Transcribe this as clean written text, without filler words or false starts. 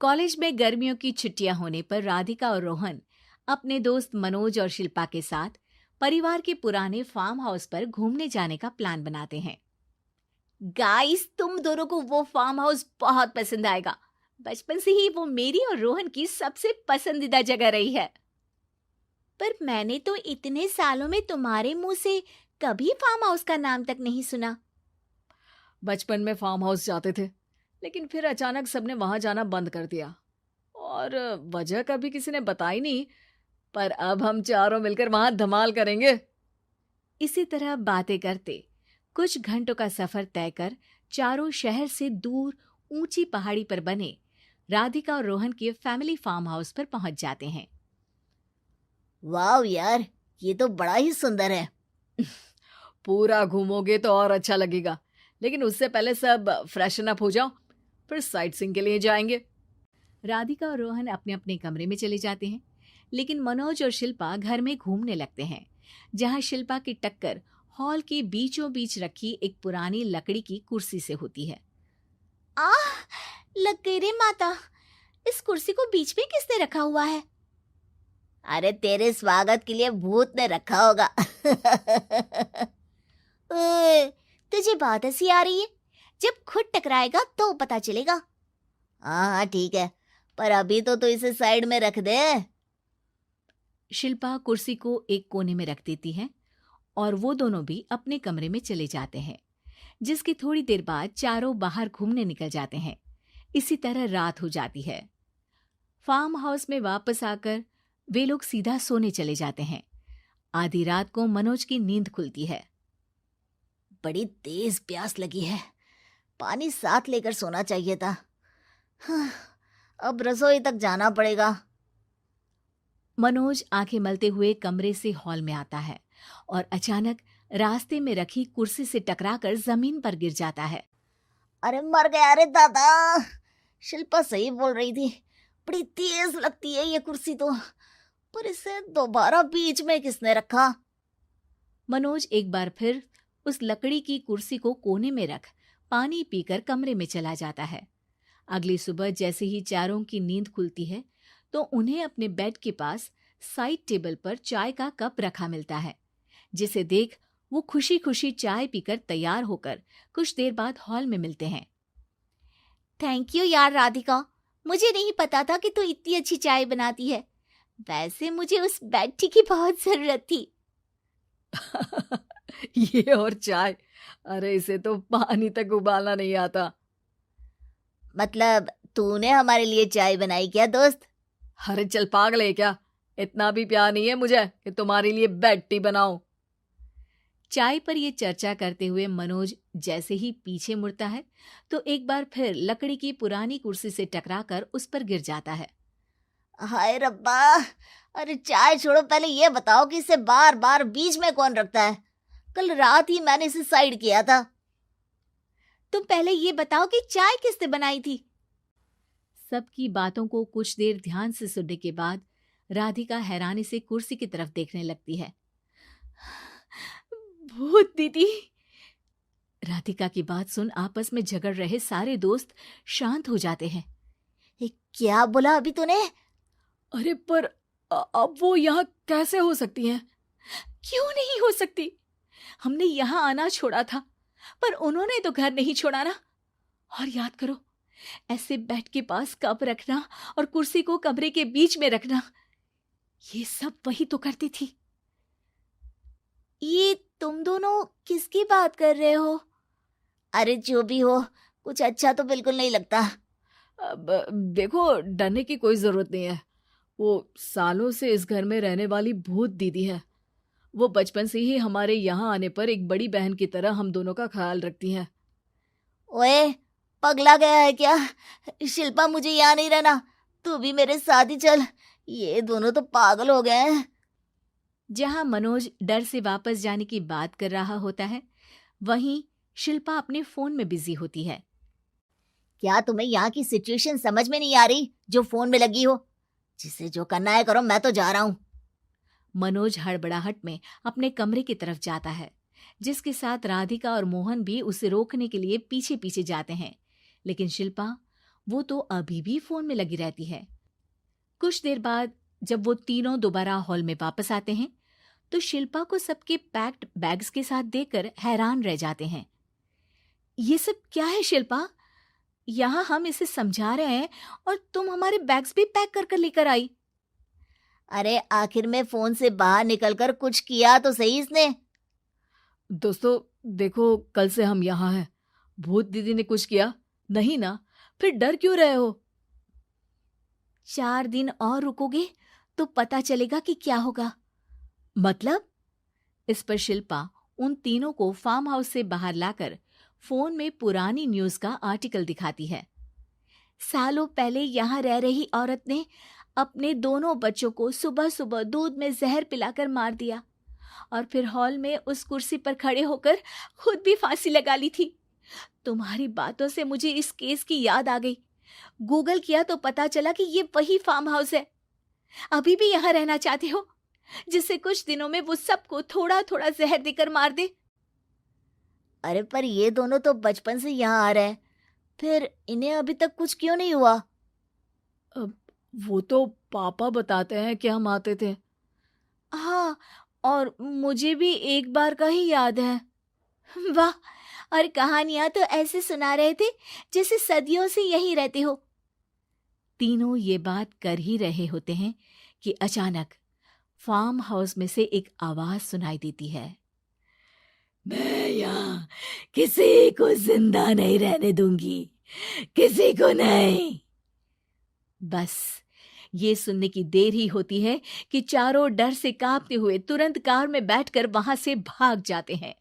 College में गर्मियों की छुट्टियां होने पर राधिका और रोहन अपने दोस्त मनोज और शिल्पा के साथ परिवार के पुराने फार्म हाउस पर घूमने जाने का प्लान बनाते हैं। गाइस, तुम दोनों को वो फार्म हाउस बहुत पसंद आएगा। बचपन से ही वो मेरी और रोहन की सबसे पसंदीदा जगह रही है। पर मैंने तो इतने सालों में तुम्हारे मुंह से कभी फार्म हाउस का नाम तक नहीं सुना। बचपन में फार्म हाउस जाते थे, लेकिन फिर अचानक सबने वहां जाना बंद कर दिया और वजह कभी किसी ने बताई नहीं। पर अब हम चारों मिलकर वहां धमाल करेंगे। इसी तरह बातें करते कुछ घंटों का सफर तय कर चारों शहर से दूर ऊंची पहाड़ी पर बने राधिका और रोहन के फैमिली फार्म हाउस पर पहुंच जाते हैं। वाह यार, ये तो बड़ा ही सुंदर है। पूरा घूमोगे तो और अच्छा लगेगा, लेकिन उससे पहले सब फ्रेशन अप हो जाओ, फिर साइट सीइंग के लिए जाएंगे। राधिका और रोहन अपने अपने कमरे में चले जाते हैं, लेकिन मनोज और शिल्पा घर में घूमने लगते हैं, जहां शिल्पा की टक्कर हॉल के बीचों बीच रखी एक पुरानी लकड़ी की कुर्सी से होती है। आह, लग गई रे माता, इस कुर्सी को बीच में किसने रखा हुआ है? अरे तेरे स्वागत के लिए भूत ने रखा होगा। ओए, तुझे बहुत हंसी आ रही है। जब खुद टकराएगा तो पता चलेगा। हाँ ठीक है, पर अभी तो तू इसे साइड में रख दे। शिल्पा कुर्सी को एक कोने में रख देती है और वो दोनों भी अपने कमरे में चले जाते हैं, जिसकी थोड़ी देर बाद चारों बाहर घूमने निकल जाते हैं। इसी तरह रात हो जाती है। फार्म हाउस में वापस आकर वे लोग सीधा सोने चले जाते हैं। आधी रात को मनोज की नींद खुलती है। बड़ी तेज प्यास लगी है, पानी साथ लेकर सोना चाहिए था। हाँ, अब रसोई तक जाना पड़ेगा। मनोज आंखें मलते हुए कमरे से हॉल में आता है और अचानक रास्ते में रखी कुर्सी से टकराकर जमीन पर गिर जाता है। अरे मर गया रे दादा। शिल्पा सही बोल रही थी, बड़ी तेज लगती है ये कुर्सी तो, पर इसे दोबारा बीच में किसने रखा? मनोज एक बार फिर उस लकड़ी की कुर्सी को कोने में रख पानी पीकर कमरे में चला जाता है। अगली सुबह जैसे ही चारों की नींद खुलती है तो उन्हें अपने बेड के पास साइड टेबल पर चाय का कप रखा मिलता है, जिसे देख वो खुशी खुशी चाय पीकर तैयार होकर कुछ देर बाद हॉल में मिलते हैं। थैंक यू यार राधिका, मुझे नहीं पता था कि तू इतनी अच्छी चाय बनाती है। वैसे मुझे उस बेड टी की बहुत जरूरत थी। ये और चाय, अरे इसे तो पानी तक उबालना नहीं आता। मतलब तूने हमारे लिए चाय बनाई क्या दोस्त? अरे चल पागल है क्या, इतना भी प्यार नहीं है मुझे कि तुम्हारे लिए बेड टी बनाऊं। चाय पर ये चर्चा करते हुए मनोज जैसे ही पीछे मुड़ता है तो एक बार फिर लकड़ी की पुरानी कुर्सी से टकराकर उस पर गिर जाता है। हाय रब्बा, अरे चाय छोड़ो, पहले ये बताओ कि इसे बार बार बीच में कौन रखता है? कल रात ही मैंने इसे साइड किया था। तुम पहले ये बताओ कि चाय किसने बनाई थी? सबकी बातों को कुछ देर ध्यान से सुनने के बाद राधिका हैरानी से कुर्सी की तरफ देखने लगती है। भूत दीदी। राधिका की बात सुन आपस में झगड़ रहे सारे दोस्त शांत हो जाते हैं। क्या बोला अभी तूने? अरे पर अब वो यहाँ कैसे हो सकती हैं? क्यों नहीं हो सकती? हमने यहाँ आना छोड़ा था, पर उन्होंने तो घर नहीं छोड़ा ना। और याद करो, ऐसे बेड के पास कप रखना और कुर्सी को कमरे के बीच में रखना, ये सब वही तो करती थी। ये तुम दोनों किसकी बात कर रहे हो? अरे जो भी हो, कुछ अच्छा तो बिल्कुल नहीं लगता। अब देखो, डरने की कोई जरूरत नहीं है। वो सालों से इस घर में रहने वाली भूत दीदी है। वो बचपन से ही हमारे यहाँ आने पर एक बड़ी बहन की तरह हम दोनों का ख्याल रखती हैं। ओए, पगला गया है क्या? शिल्पा, मुझे यहाँ नहीं रहना, तू भी मेरे साथ ही चल। ये दोनों तो पागल हो गए हैं। जहां मनोज डर से वापस जाने की बात कर रहा होता है, वहीं शिल्पा अपने फोन में बिजी होती है। क्या तुम्हें यहाँ की सिचुएशन समझ में नहीं आ रही जो फोन में लगी हो? जिसे जो करना है करो, मैं तो जा रहा हूँ। मनोज हड़बड़ाहट में अपने कमरे की तरफ जाता है, जिसके साथ राधिका और मोहन भी उसे रोकने के लिए पीछे पीछे जाते हैं, लेकिन शिल्पा वो तो अभी भी फोन में लगी रहती है। कुछ देर बाद जब वो तीनों दोबारा हॉल में वापस आते हैं तो शिल्पा को सबके पैक्ड बैग्स के साथ देखकर हैरान रह जाते हैं। ये सब क्या है शिल्पा? यहाँ हम इसे समझा रहे हैं और तुम हमारे बैग्स भी पैक कर कर लेकर आई। अरे आखिर में फोन से बाहर निकलकर कुछ किया तो सही इसने। दोस्तों देखो, कल से हम यहाँ हैं। भूत दीदी ने कुछ किया नहीं ना? फिर डर क्यों रहे हो? 4 दिन और रुकोगे तो पता चलेगा कि क्या होगा। मतलब? इस पर शिल्पा उन तीनों को फार्म हाउस से बाहर लाकर फोन में पुरानी न्यूज का आर्टिकल दिखाती है। सालों पहले यहाँ रह रही औरत ने अपने दोनों बच्चों को सुबह सुबह दूध में जहर पिलाकर मार दिया और फिर हॉल में उस कुर्सी पर खड़े होकर खुद भी फांसी लगा ली थी। तुम्हारी बातों से मुझे इस केस की याद आ गई। गूगल किया तो पता चला कि ये वही फार्म हाउस है। अभी भी यहाँ रहना चाहते हो जिससे कुछ दिनों में वो सबको थोड़ा थोड़ा जहर देकर मार दे? अरे पर ये दोनों तो बचपन से यहाँ आ रहे हैं, फिर इन्हें अभी तक कुछ क्यों नहीं हुआ? वो तो पापा बताते हैं कि हम आते थे। हाँ, और मुझे भी एक बार का ही याद है। वाह, और कहानियां तो ऐसे सुना रहे थे जैसे सदियों से यहीं रहते हो। तीनों ये बात कर ही रहे होते हैं कि अचानक फार्म हाउस में से एक आवाज सुनाई देती है। मैं यहाँ किसी को जिंदा नहीं रहने दूंगी, किसी को नहीं। बस ये सुनने की देर ही होती है कि चारों डर से कांपते हुए तुरंत कार में बैठकर वहां से भाग जाते हैं।